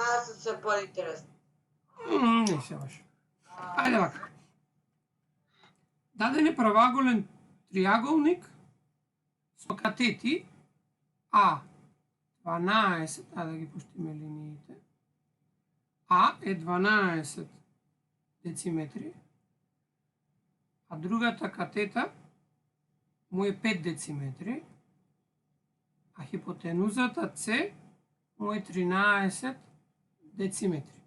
Малце се поинтересно. Не се баш. Ајде вака. Даден е правоаголен триаголник со катети А 12, да ги пуштиме линиите. А е 12 дециметри, а другата катета му е 5 дециметри, а хипотенузата С му е 13 дециметри.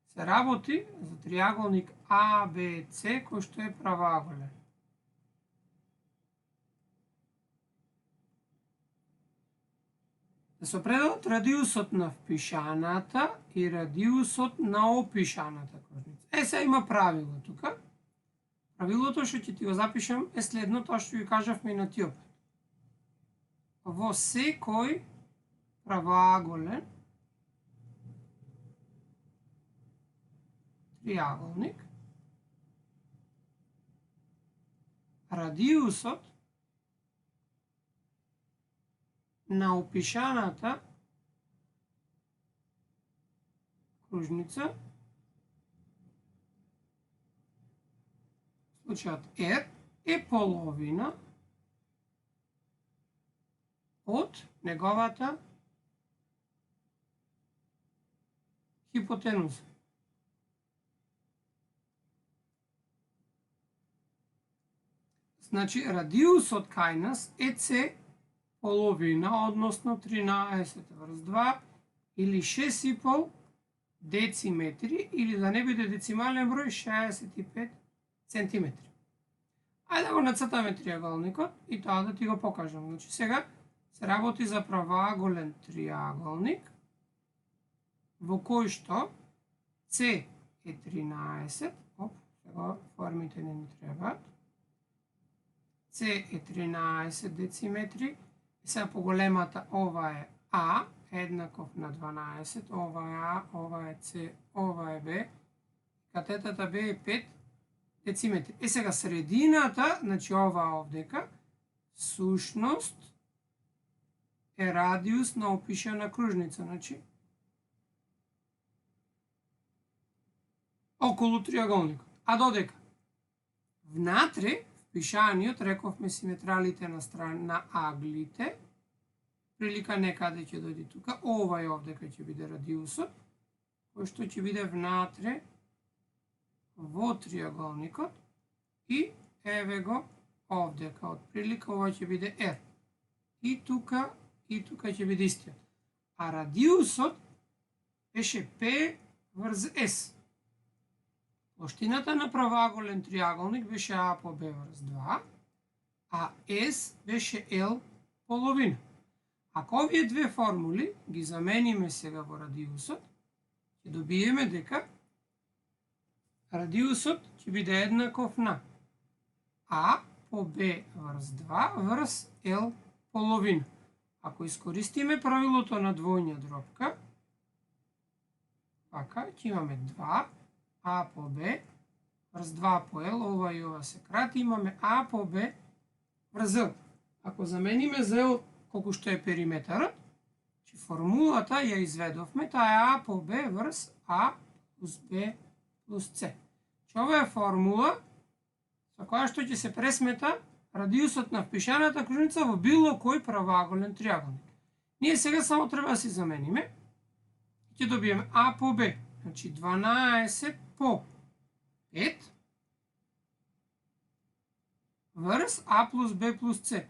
Се работи за триаголник АБЦ кој што е правоаголен. Да се определат радиусот на впишаната и радиусот на опишаната кружница. Сега има правило тука. Правилото што ќе ти го запишам е следно, тоа што ја кажавме и на тиот пат. Во секој правоаголен триаголник радиусот на опишаната кружница, случајот R, е половина од неговата хипотенуза. Значи, радиусот кај нас е С половина, односно 13 врз 2 или 6,5 дециметри, или да не биде децимален број 65 центиметри. Ајде да го нацртаме триаголникот и тоа да ти го покажам. Значи сега се работи за правоаголен триаголник во кој што С е 13, сега формите не ни требаат. С е 13 дециметри, сега поголемата ова е А, еднаков на 12, ова е А, ова е С, ова е Б, катетата Б е 5 дециметри. Сега средината, значи ова овдека, сушност е радиус на опишана кружница, значи околу триаголникот. А додека внатре впишаниот, рековме симетралите на аглите, прилика некаде ќе дојде тука, овај овдека ќе биде радиусот, кој што ќе биде внатре во триаголникот и еве го овдека, од прилика ова ќе биде R. И тука ќе биде истиот. А радиусот беше P врз S. Плоштината на правоаголен триаголник беше А по Б врз 2, а S беше L половина. Ако овие две формули ги замениме сега во радиусот, ќе добиеме дека радиусот ќе биде еднаков на А по Б врз 2 врз L половина. Ако искористиме правилото на двојна дробка, така, ќе имаме 2 А по Б врз 2 по L, ова и ова се крати, имаме А по Б врз L. Ако замениме за L колку што е периметарот, че формулата ја изведовме, таа е А по Б врз А плюс Б плюс С. Че ова е формула со која што ќе се пресмета радиусот на впишаната кружница во било кој правоаголен триаголник. Ние сега само треба да си замениме. Ќе добиеме А по Б, значи 12 по 5 врз А плюс Б плюс С.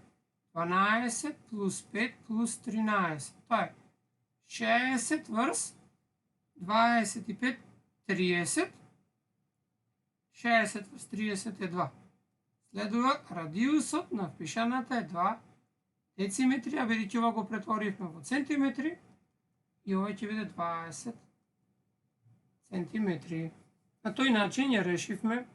12 плюс 5 плюс 13. Тоа е 60 врз 25, 30. 60 врз 30 е 2. Следува радиусот на впишаната е 2 дециметри, а бидејќи ова го претворивме во центиметри, и ова ќе биде 20 центиметри. На тој начин ја решивме